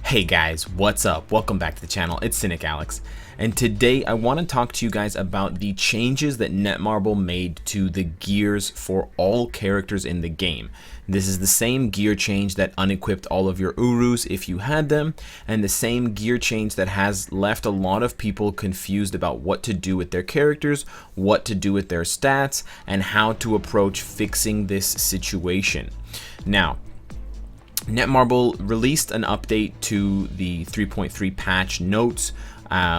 Hey guys, what's up? Welcome back to the channel. It's Cynicalex, and today I want to talk to you guys about the changes that Netmarble made to the gears for all characters in the game. This is the same gear change that unequipped all of your Urus if you had them, and the same gear change that has left a lot of people confused about what to do with their characters, what to do with their stats, and how to approach fixing this situation. Now, Netmarble released an update to the 3.3 patch notes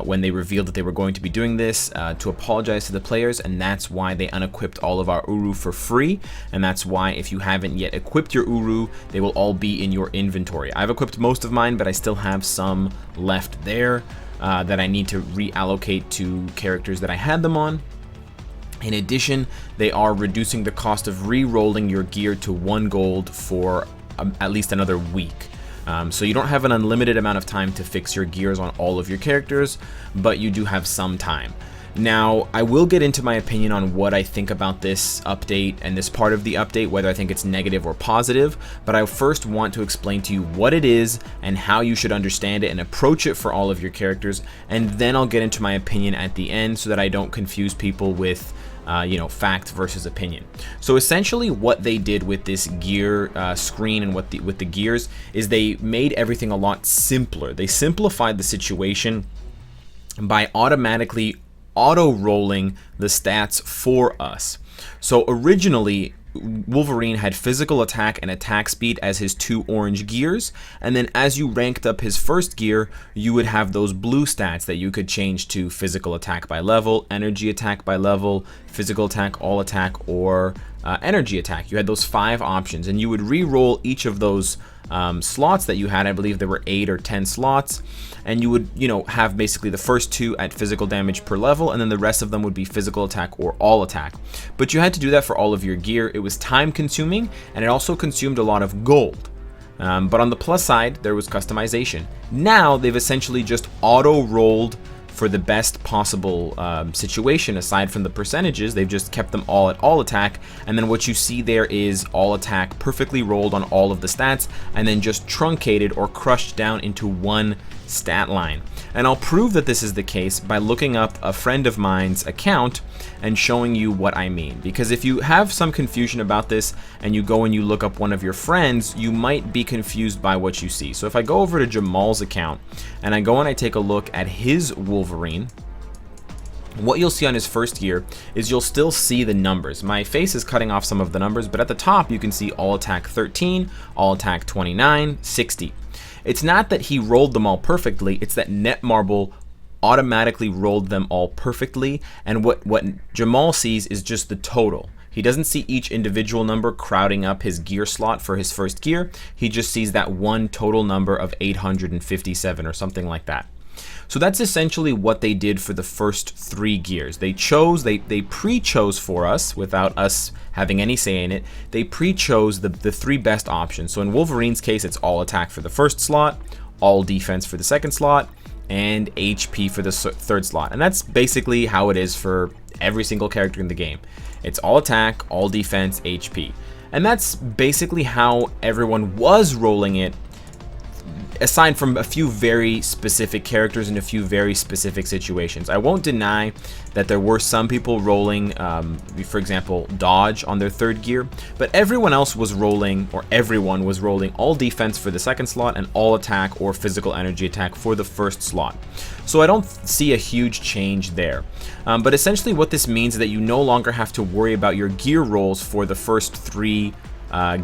when they revealed that they were going to be doing this to apologize to the players, and that's why they unequipped all of our Uru for free, and that's why if you haven't yet equipped your Uru, they will all be in your inventory. I've equipped most of mine, but I still have some left there that I need to reallocate to characters that I had them on. In addition, they are reducing the cost of re-rolling your gear to 1 gold for at least another week. So you don't have an unlimited amount of time to fix your gears on all of your characters, but you do have some time. Now, I will get into my opinion on what I think about this update and this part of the update, whether I think it's negative or positive, but I first want to explain to you what it is and how you should understand it and approach it for all of your characters, and then I'll get into my opinion at the end so that I don't confuse people with fact versus opinion. So essentially what they did with this gear screen and with the gears is they made everything a lot simpler. They simplified the situation by automatically auto-rolling the stats for us. So originally, Wolverine had physical attack and attack speed as his 2 orange gears, and then as you ranked up his first gear, you would have those blue stats that you could change to physical attack by level, energy attack by level, physical attack, all attack, or energy attack. You had those 5 options, and you would re-roll each of those slots that you had. I believe there were 8 or 10 slots, and you would have basically the first 2 at physical damage per level, and then the rest of them would be physical attack or all attack. But you had to do that for all of your gear. It was time consuming, and it also consumed a lot of gold. But on the plus side, there was customization. Now they've essentially just auto rolled for the best possible situation. Aside from the percentages, they've just kept them all at all attack, and then what you see there is all attack perfectly rolled on all of the stats, and then just truncated or crushed down into one stat line. And I'll prove that this is the case by looking up a friend of mine's account and showing you what I mean. Because if you have some confusion about this and you go and you look up one of your friends, you might be confused by what you see. So if I go over to Jamal's account and I go and I take a look at his Wolverine, what you'll see on his first gear is you'll still see the numbers. My face is cutting off some of the numbers, but at the top you can see all attack 13, all attack 29, 60. It's not that he rolled them all perfectly, it's that Netmarble automatically rolled them all perfectly, and what Jamal sees is just the total. He doesn't see each individual number crowding up his gear slot for his first gear. He just sees that one total number of 857 or something like that. So that's essentially what they did for the first 3 gears. They pre-chose for us without us having any say in it. They pre-chose the 3 best options. So in Wolverine's case, it's all attack for the first slot, all defense for the second slot, and HP for the third slot. And that's basically how it is for every single character in the game. It's all attack, all defense, HP. And that's basically how everyone was rolling it, aside from a few very specific characters in a few very specific situations. I won't deny that there were some people rolling, for example, dodge on their 3rd gear, but everyone else was rolling, or everyone was rolling, all defense for the 2nd slot and all attack or physical energy attack for the 1st slot. So I don't see a huge change there. But essentially what this means is that you no longer have to worry about your gear rolls for the first 3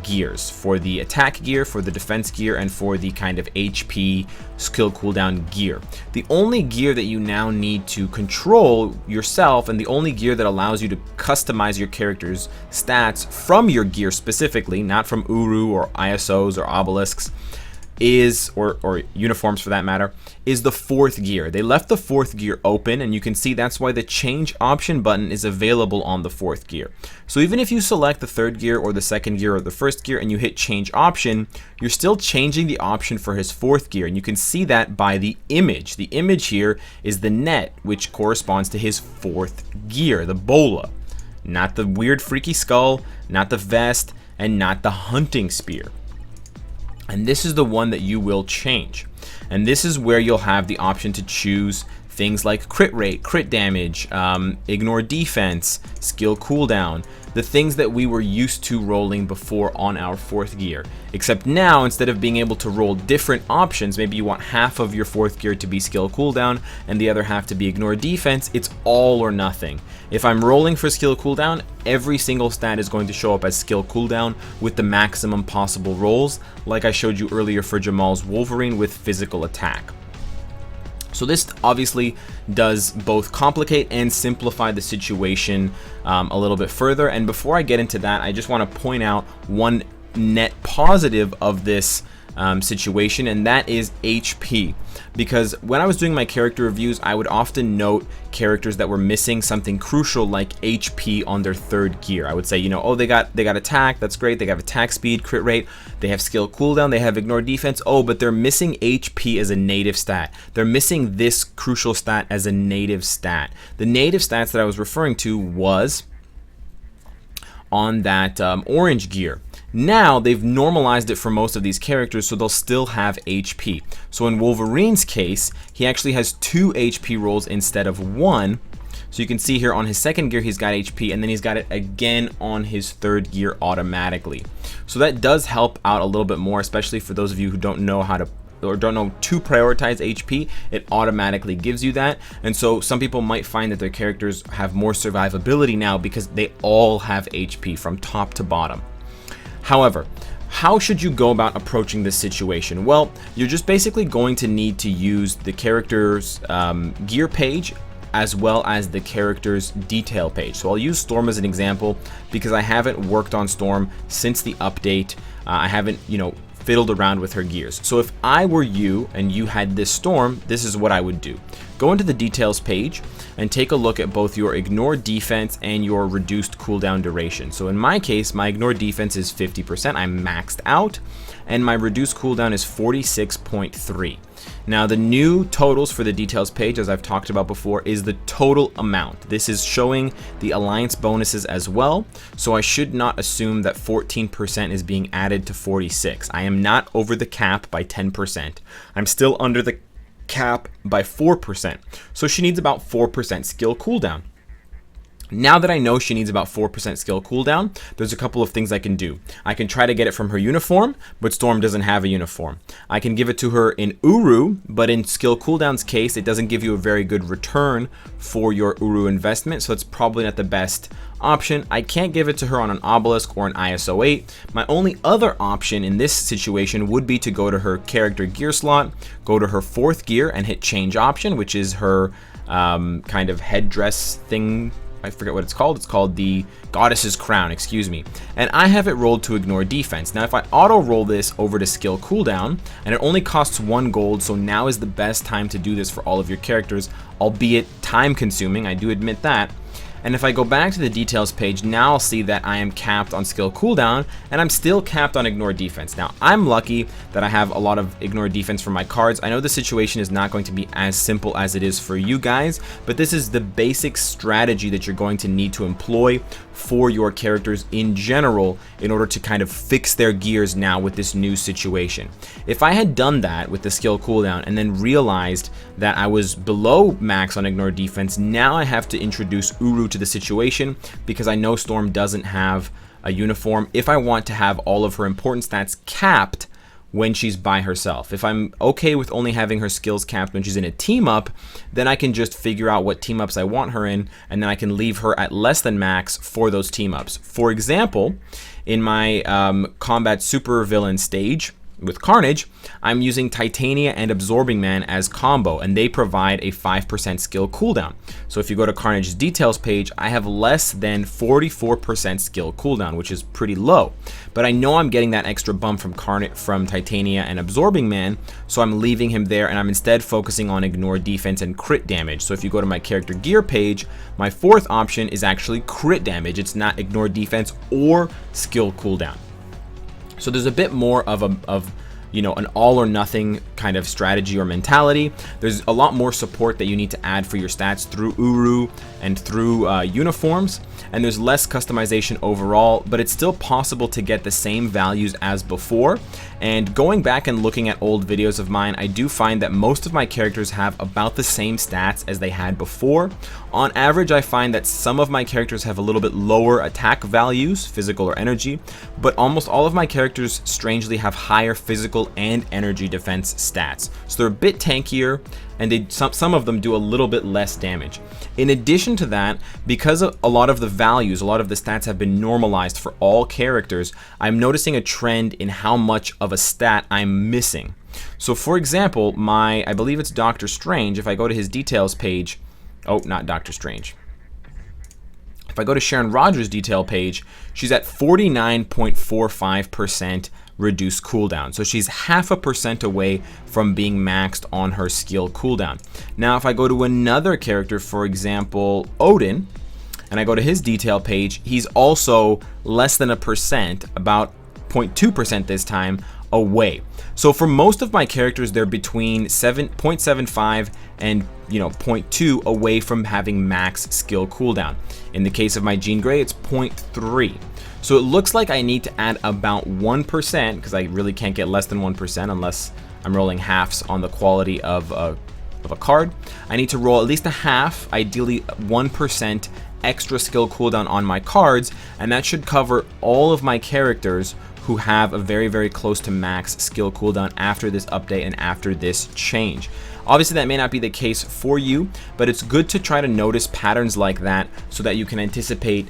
gears, for the attack gear, for the defense gear, and for the kind of HP skill cooldown gear. The only gear that you now need to control yourself, and the only gear that allows you to customize your character's stats from your gear specifically, not from Uru or ISOs or obelisks, is, or uniforms for that matter, is the 4th gear. They left the 4th gear open, and you can see that's why the change option button is available on the 4th gear. So even if you select the 3rd gear or the 2nd gear or the 1st gear and you hit change option, you're still changing the option for his 4th gear, and you can see that by the image. The image here is the net, which corresponds to his 4th gear, the bola. Not the weird freaky skull, not the vest, and not the hunting spear. And this is the one that you will change. And this is where you'll have the option to choose things like crit rate, crit damage, ignore defense, skill cooldown, the things that we were used to rolling before on our 4th gear. Except now, instead of being able to roll different options, maybe you want half of your 4th gear to be skill cooldown and the other half to be ignore defense, it's all or nothing. If I'm rolling for skill cooldown, every single stat is going to show up as skill cooldown with the maximum possible rolls, like I showed you earlier for Jamal's Wolverine with physical attack. So this obviously does both complicate and simplify the situation a little bit further. And before I get into that, I just want to point out one net positive of this situation, and that is HP. Because when I was doing my character reviews, I would often note characters that were missing something crucial like HP on their 3rd gear. I would say, you know, oh, they got attack, that's great, they have attack speed, crit rate, they have skill cooldown, they have ignore defense, oh, but they're missing HP as a native stat. They're missing this crucial stat as a native stat. The native stats that I was referring to was on that orange gear. Now they've normalized it for most of these characters, so they'll still have HP. So in Wolverine's case, he actually has 2 HP rolls instead of 1. So you can see here on his 2nd gear he's got HP, and then he's got it again on his 3rd gear automatically. So that does help out a little bit more, especially for those of you who don't know how to or don't know to prioritize HP. It automatically gives you that. And so some people might find that their characters have more survivability now because they all have HP from top to bottom. However, how should you go about approaching this situation? Well, you're just basically going to need to use the character's gear page as well as the character's detail page. So I'll use Storm as an example because I haven't worked on Storm since the update. I haven't, fiddled around with her gears. So if I were you and you had this Storm, this is what I would do. Go into the details page and take a look at both your ignore defense and your reduced cooldown duration. So in my case, my ignore defense is 50%, I'm maxed out, and my reduced cooldown is 46.3. Now the new totals for the details page, as I've talked about before, is the total amount. This is showing the alliance bonuses as well, so I should not assume that 14% is being added to 46. I am not over the cap by 10%. I'm still under the cap by 4%. So she needs about 4% skill cooldown. Now that I know she needs about 4% skill cooldown, there's a couple of things I can do. I can try to get it from her uniform, but Storm doesn't have a uniform. I can give it to her in Uru, but in skill cooldown's case, it doesn't give you a very good return for your Uru investment, so it's probably not the best option. I can't give it to her on an Obelisk or an ISO 8. My only other option in this situation would be to go to her character gear slot, go to her 4th gear and hit change option, which is her kind of headdress thing. I forget what it's called. It's called the Goddess's Crown, excuse me. And I have it rolled to ignore defense. Now, if I auto roll this over to skill cooldown, and it only costs 1 gold, so now is the best time to do this for all of your characters, albeit time consuming, I do admit that. And if I go back to the details page, now I'll see that I am capped on skill cooldown, and I'm still capped on ignore defense. Now, I'm lucky that I have a lot of ignore defense for my cards. I know the situation is not going to be as simple as it is for you guys, but this is the basic strategy that you're going to need to employ for your characters in general in order to kind of fix their gears now with this new situation. If I had done that with the skill cooldown and then realized that I was below max on ignore defense, now I have to introduce Uru to the situation because I know Storm doesn't have a uniform if I want to have all of her important stats capped when she's by herself. If I'm okay with only having her skills capped when she's in a team up, then I can just figure out what team ups I want her in, and then I can leave her at less than max for those team ups. For example, in my combat super villain stage with Carnage, I'm using Titania and Absorbing Man as combo, and they provide a 5% skill cooldown. So if you go to Carnage's details page, I have less than 44% skill cooldown, which is pretty low. But I know I'm getting that extra bump from Titania and Absorbing Man, so I'm leaving him there, and I'm instead focusing on ignore defense and crit damage. So if you go to my character gear page, my 4th option is actually crit damage. It's not ignore defense or skill cooldown. So there's a bit more of an all or nothing kind of strategy or mentality. There's a lot more support that you need to add for your stats through Uru and through uniforms, and there's less customization overall, but it's still possible to get the same values as before. And going back and looking at old videos of mine, I do find that most of my characters have about the same stats as they had before. On average, I find that some of my characters have a little bit lower attack values, physical or energy, but almost all of my characters strangely have higher physical and energy defense stats. So they're a bit tankier, and some of them do a little bit less damage. In addition to that, because a lot of the values, a lot of the stats have been normalized for all characters, I'm noticing a trend in how much of a stat I'm missing. So for example, I believe it's Doctor Strange, if I go to his details page, oh, not Doctor Strange. If I go to Sharon Rogers' detail page, she's at 49.45% reduced cooldown. So she's 0.5% away from being maxed on her skill cooldown. Now, if I go to another character, for example, Odin, and I go to his detail page, he's also less than 1%, about 0.2% this time, away. So for most of my characters, they're between 0.75 and 0.2 away from having max skill cooldown. In the case of my Jean Grey, it's 0.3. So it looks like I need to add about 1%, because I really can't get less than 1% unless I'm rolling halves on the quality of a card. I need to roll at least a half, ideally 1% extra skill cooldown on my cards, and that should cover all of my characters who have a very, very close to max skill cooldown after this update and after this change. Obviously, that may not be the case for you, but it's good to try to notice patterns like that so that you can anticipate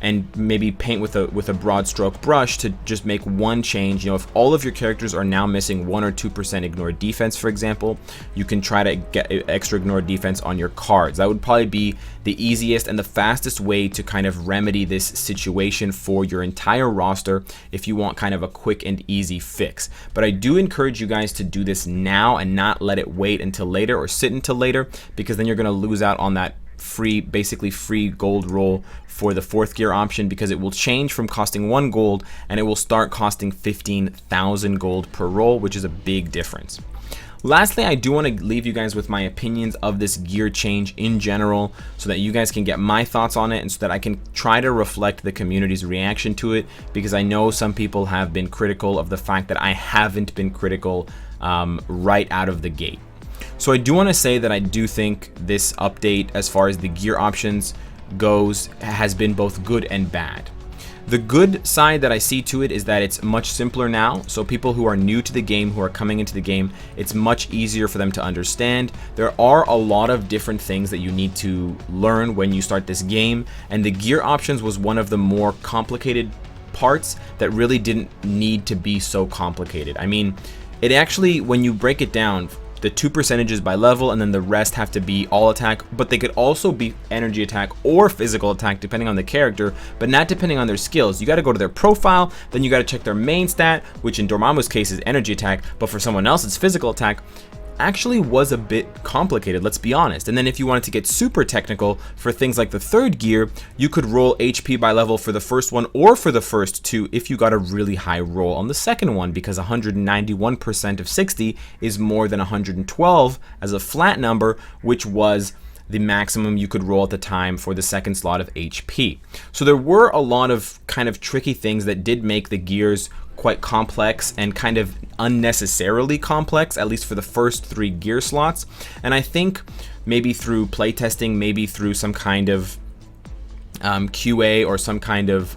and maybe paint with a broad stroke brush to just make one change. If all of your characters are now missing 1 or 2% ignored defense, for example, you can try to get extra ignored defense on your cards. That would probably be the easiest and the fastest way to kind of remedy this situation for your entire roster if you want kind of a quick and easy fix. But I do encourage you guys to do this now and not let it wait until later or sit until later, because then you're going to lose out on that basically free gold roll for the 4th gear option, because it will change from costing 1 gold and it will start costing 15,000 gold per roll, which is a big difference. Lastly, I do want to leave you guys with my opinions of this gear change in general so that you guys can get my thoughts on it and so that I can try to reflect the community's reaction to it, because I know some people have been critical of the fact that I haven't been critical right out of the gate. So I do want to say that I do think this update, as far as the gear options goes, has been both good and bad. The good side that I see to it is that it's much simpler now. So people who are new to the game, who are coming into the game, it's much easier for them to understand. There are a lot of different things that you need to learn when you start this game, and the gear options was one of the more complicated parts that really didn't need to be so complicated. I mean, it actually, when you break it down, the 2 percentages by level, and then the rest have to be all attack, but they could also be energy attack or physical attack depending on the character, but not depending on their skills. You got to go to their profile, then you got to check their main stat, which in Dormammu's case is energy attack, but for someone else it's physical attack. Actually was a bit complicated, let's be honest. And then if you wanted to get super technical for things like the 3rd gear, you could roll HP by level for the first one or for the first 2 if you got a really high roll on the second one, because 191% of 60 is more than 112 as a flat number, which was the maximum you could roll at the time for the second slot of HP. So there were a lot of kind of tricky things that did make the gears quite complex and kind of unnecessarily complex, at least for the first 3 gear slots. And I think maybe through playtesting, maybe through some kind of QA or some kind of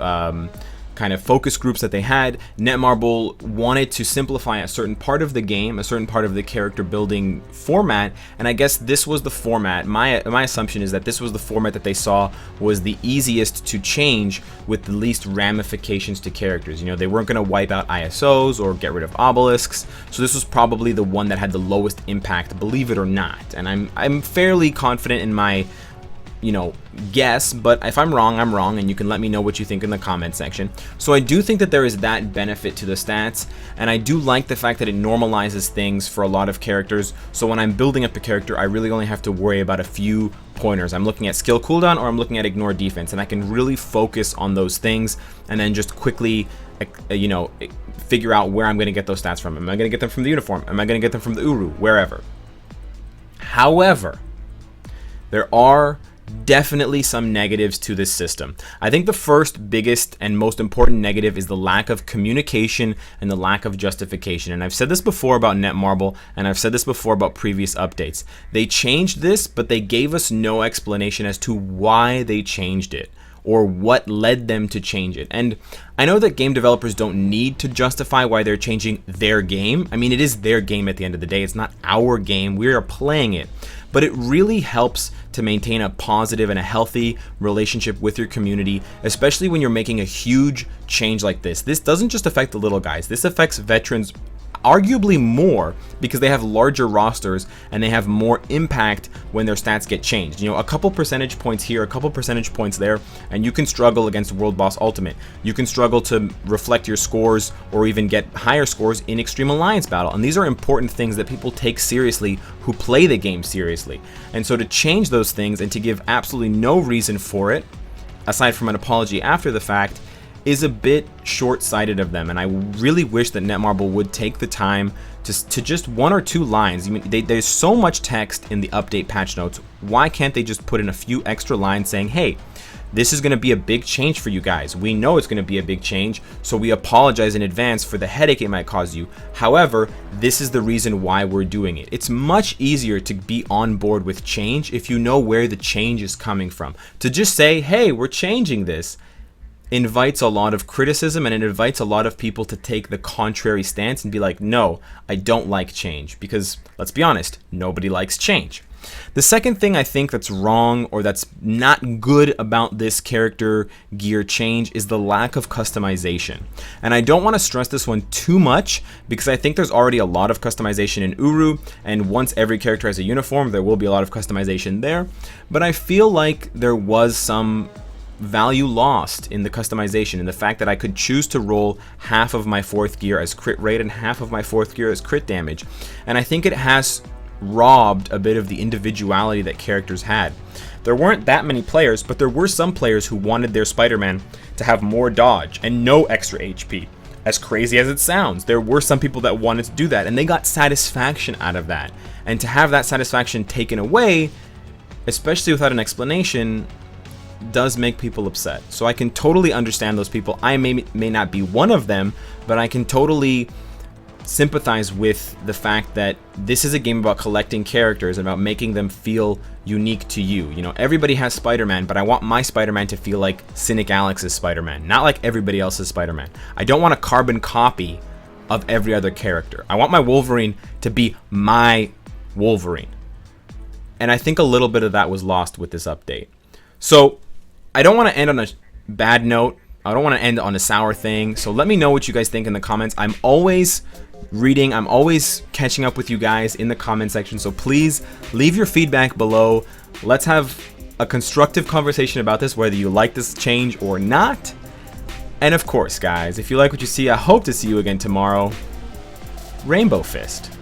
focus groups that they had, Netmarble wanted to simplify a certain part of the game, a certain part of the character building format, and I guess this was the format. My assumption is that this was the format that they saw was the easiest to change with the least ramifications to characters. They weren't going to wipe out ISOs or get rid of obelisks, so this was probably the one that had the lowest impact, believe it or not. And I'm fairly confident in my guess, but if I'm wrong, I'm wrong, and you can let me know what you think in the comment section. So I do think that there is that benefit to the stats, and I do like the fact that it normalizes things for a lot of characters. So when I'm building up a character, I really only have to worry about a few pointers. I'm looking at skill cooldown or I'm looking at ignore defense, and I can really focus on those things and then just quickly you know, figure out where I'm going to get those stats from. Am I going to get them from the uniform? Am I going to get them from the Uru? Wherever. However, there are definitely some negatives to this system. I think the first biggest and most important negative is the lack of communication and the lack of justification. And I've said this before about Netmarble, and I've said this before about previous updates. They changed this, but they gave us no explanation as to why they changed it or what led them to change it. And I know that game developers don't need to justify why they're changing their game. I mean, it is their game at the end of the day. It's not our game. We are playing it. But it really helps to maintain a positive and a healthy relationship with your community, especially when you're making a huge change like this. This doesn't just affect the little guys. This affects veterans arguably more because they have larger rosters and they have more impact when their stats get changed. You know, a couple percentage points here, a couple percentage points there, and you can struggle against World Boss Ultimate. You can struggle to reflect your scores or even get higher scores in Extreme Alliance Battle. And these are important things that people take seriously who play the game seriously. And so to change those things and to give absolutely no reason for it, aside from an apology after the fact, is a bit short-sighted of them, and I really wish that Netmarble would take the time to just one or two lines. I mean, there's so much text in the update patch notes. Why can't they just put in a few extra lines saying, hey, this is going to be a big change for you guys. We know it's going to be a big change, so we apologize in advance for the headache it might cause you. However, this is the reason why we're doing it. It's much easier to be on board with change if you know where the change is coming from. To just say, hey, we're changing this, invites a lot of criticism, and it invites a lot of people to take the contrary stance and be like, no, I don't like change, because let's be honest, nobody likes change. The second thing I think that's wrong or that's not good about this character gear change is the lack of customization. And I don't want to stress this one too much because I think there's already a lot of customization in Uru, and once every character has a uniform, there will be a lot of customization there. But I feel like there was some value lost in the customization, in the fact that I could choose to roll half of my 4th gear as crit rate and half of my 4th gear as crit damage. And I think it has robbed a bit of the individuality that characters had. There weren't that many players, but there were some players who wanted their Spider-Man to have more dodge and no extra HP. As crazy as it sounds, there were some people that wanted to do that, and they got satisfaction out of that. And to have that satisfaction taken away, especially without an explanation, does make people upset. So I can totally understand those people. I may not be one of them, but I can totally sympathize with the fact that this is a game about collecting characters and about making them feel unique to you. You know, everybody has Spider-Man, but I want my Spider-Man to feel like Cynicalex's Spider-Man, not like everybody else's Spider-Man. I don't want a carbon copy of every other character. I want my Wolverine to be my Wolverine. And I think a little bit of that was lost with this update. So I don't want to end on a bad note. I don't want to end on a sour thing. So let me know what you guys think in the comments. I'm always reading. I'm always catching up with you guys in the comment section. So please leave your feedback below. Let's have a constructive conversation about this, whether you like this change or not. And of course, guys, if you like what you see, I hope to see you again tomorrow. Rainbow Fist.